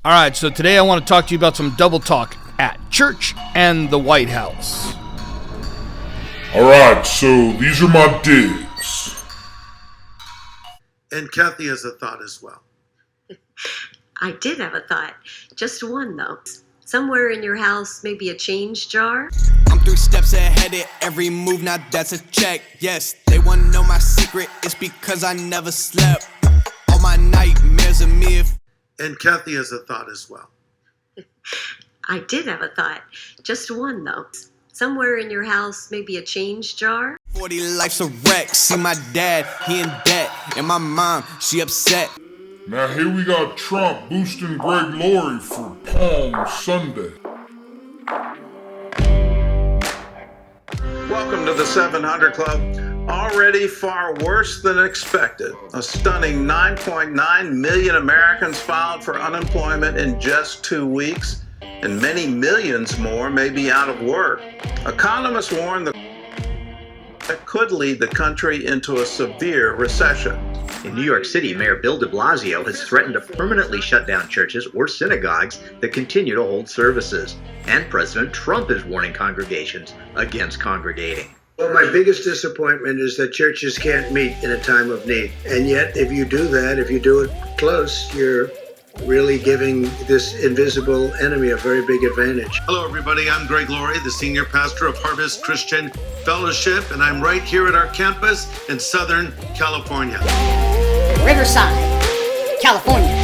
All right, so today I want to talk to you about some double talk at church and the White House. All right, so these are my digs. And Kathy has a thought as well. I did have a thought. Just one, though. Somewhere in your house, maybe a change jar? I'm 3 steps ahead of every move, now that's a check. Yes, they want to know my secret. It's because I never slept. All my nightmares of me. And Kathy has a thought as well. I did have a thought. Just one, though. Somewhere in your house, maybe a change jar? 40 life's a wreck. See my dad, he in debt. And my mom, she upset. Now here we got Trump boosting Greg Laurie for Palm Sunday. Welcome to the 700 Club. Already far worse than expected. A stunning 9.9 million Americans filed for unemployment in just 2 weeks, and many millions more may be out of work. Economists warn that could lead the country into a severe recession. In New York City, Mayor Bill de Blasio has threatened to permanently shut down churches or synagogues that continue to hold services. And President Trump is warning congregations against congregating. Well, my biggest disappointment is that churches can't meet in a time of need. And yet, if you do that, if you do it close, you're really giving this invisible enemy a very big advantage. Hello, everybody. I'm Greg Laurie, the senior pastor of Harvest Christian Fellowship, and I'm right here at our campus in Southern California. Riverside, California.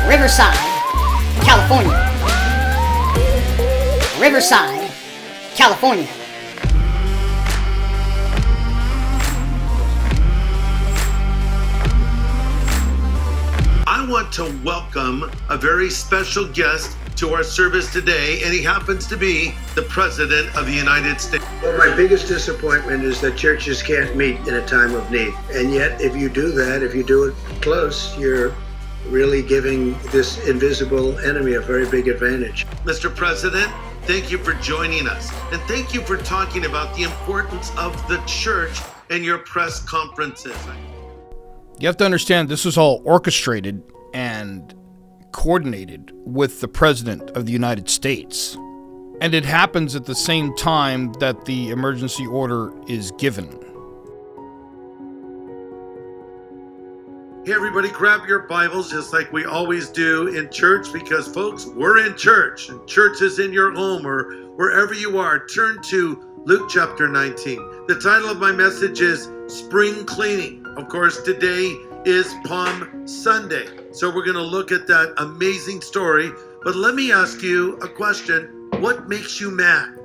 Riverside, California. Riverside, California. I want to welcome a very special guest to our service today, and he happens to be the President of the United States. Well, my biggest disappointment is that churches can't meet in a time of need. And yet, if you do that, if you do it close, you're really giving this invisible enemy a very big advantage. Mr. President, thank you for joining us, and thank you for talking about the importance of the church in your press conferences. You have to understand this was all orchestrated and coordinated with the President of the United States. And it happens at the same time that the emergency order is given. Hey everybody, grab your Bibles just like we always do in church, because folks, we're in church, and church is in your home or wherever you are. Turn to Luke chapter 19. The title of my message is Spring Cleaning. Of course, today is Palm Sunday, so we're going to look at that amazing story. But let me ask you a question. What makes you mad?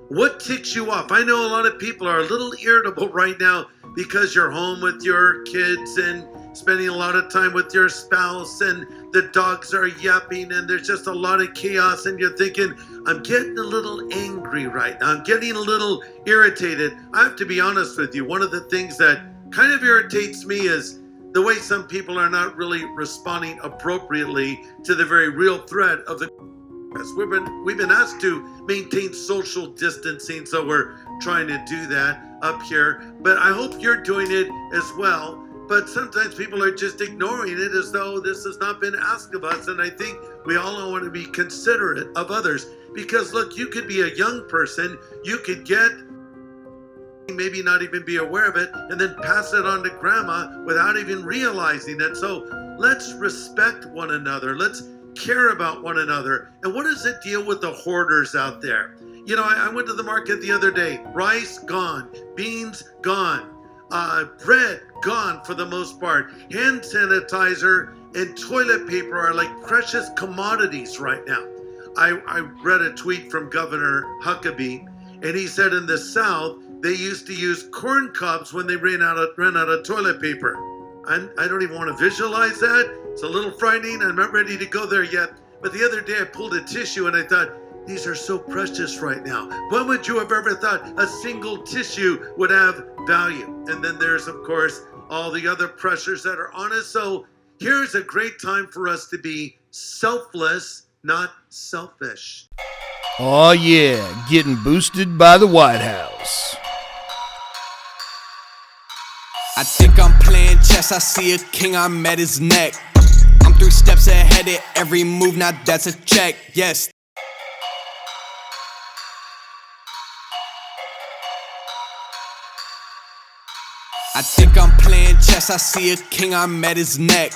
What ticks you off? I know a lot of people are a little irritable right now because you're home with your kids and spending a lot of time with your spouse, and the dogs are yapping, and there's just a lot of chaos, and you're thinking, I'm getting a little angry right now. I'm getting a little irritated. I have to be honest with you. One of the things that kind of irritates me is the way some people are not really responding appropriately to the very real threat of the virus. We've been asked to maintain social distancing, so we're trying to do that up here. But I hope you're doing it as well. But sometimes people are just ignoring it as though this has not been asked of us. And I think we all want to be considerate of others. Because look, you could be a young person, you could get, maybe not even be aware of it, and then pass it on to grandma without even realizing it. So let's respect one another. Let's care about one another. And what is the deal with the hoarders out there? You know, I went to the market the other day. Rice gone, beans gone, bread gone for the most part. Hand sanitizer and toilet paper are like precious commodities right now. I read a tweet from Governor Huckabee, and he said in the South, they used to use corn cobs when they ran out of toilet paper. I don't even want to visualize that. It's a little frightening. I'm not ready to go there yet. But the other day I pulled a tissue and I thought, these are so precious right now. When would you have ever thought a single tissue would have value? And then there's, of course, all the other pressures that are on us. So here's a great time for us to be selfless, not selfish. Oh yeah, getting boosted by the White House. I think I'm playing chess, I see a king, I'm at his neck. I'm 3 steps ahead at every move, now that's a check, yes. I think I'm playing chess, I see a king, I'm at his neck.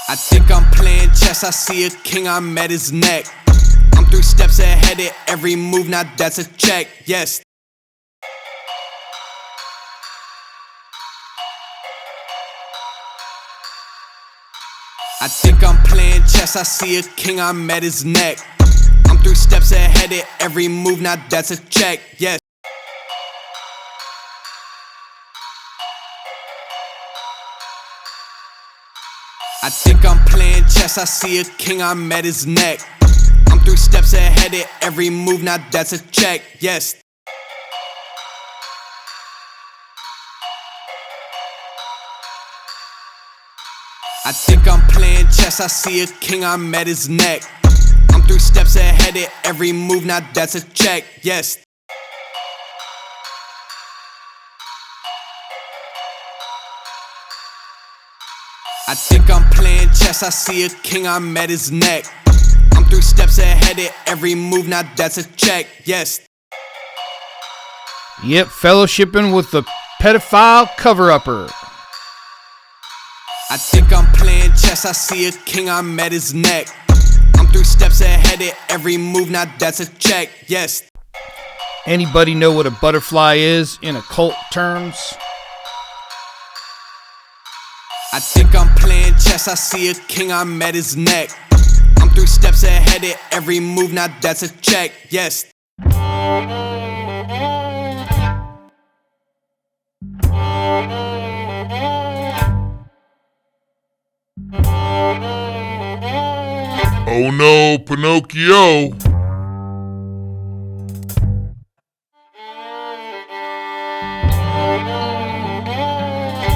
I think I'm playing chess, I see a king, I'm at his neck. I'm 3 steps ahead at every move, now that's a check, yes. I think I'm playing chess, I see a king, I'm at his neck. I'm 3 steps ahead at every move, now that's a check, yes. I think I'm playing chess, I see a king, I'm at his neck. I'm 3 steps ahead at every move, now that's a check, yes. I think I'm playing chess, I see a king, I'm at his neck. I'm 3 steps ahead at every move, now that's a check, yes. I think I'm playing chess, I see a king, I'm at his neck. I'm 3 steps ahead at every move, now that's a check, yes. Yep, fellowshipping with the pedophile cover-upper. I think I'm playing chess, I see a king, I'm at his neck. I'm 3 steps ahead at every move, now that's a check, yes. Anybody know what a butterfly is in occult terms? I think I'm playing chess, I see a king, I'm at his neck. I'm 3 steps ahead at every move, now that's a check, yes. Oh no, Pinocchio!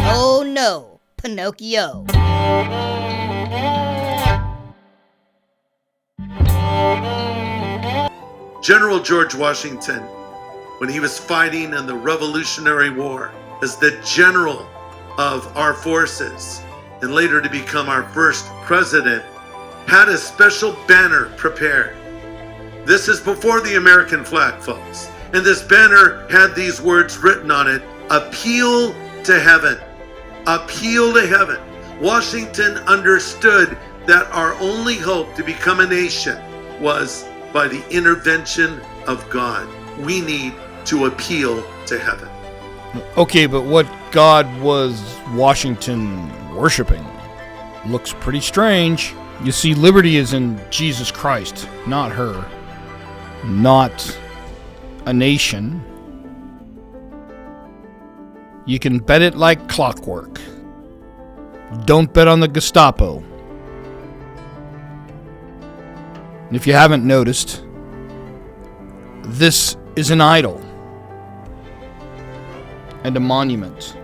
Oh no, Pinocchio. General George Washington, when he was fighting in the Revolutionary War as the general of our forces, and later to become our first president, had a special banner prepared. This is before the American flag, folks. And this banner had these words written on it: appeal to heaven. Appeal to heaven. Washington understood that our only hope to become a nation was by the intervention of God. We need to appeal to heaven. Okay, but what God was Washington worshiping? Looks pretty strange. You see, liberty is in Jesus Christ, not her. Not a nation. You can bet it like clockwork. Don't bet on the Gestapo. And if you haven't noticed, this is an idol and a monument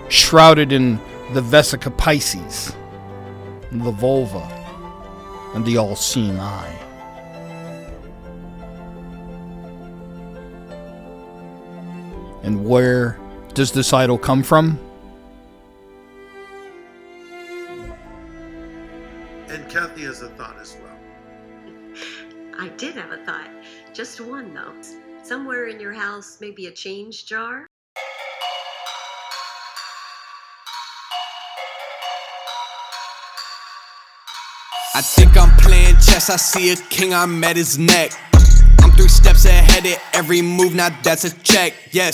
shrouded in the Vesica Pisces, the vulva, and the all-seeing eye. And where does this idol come from? And Kathy has a thought as well. I did have a thought. Just one, though. Somewhere in your house, maybe a change jar? I think I'm playing chess, I see a king, I'm at his neck. I'm 3 steps ahead at every move, now that's a check, yes.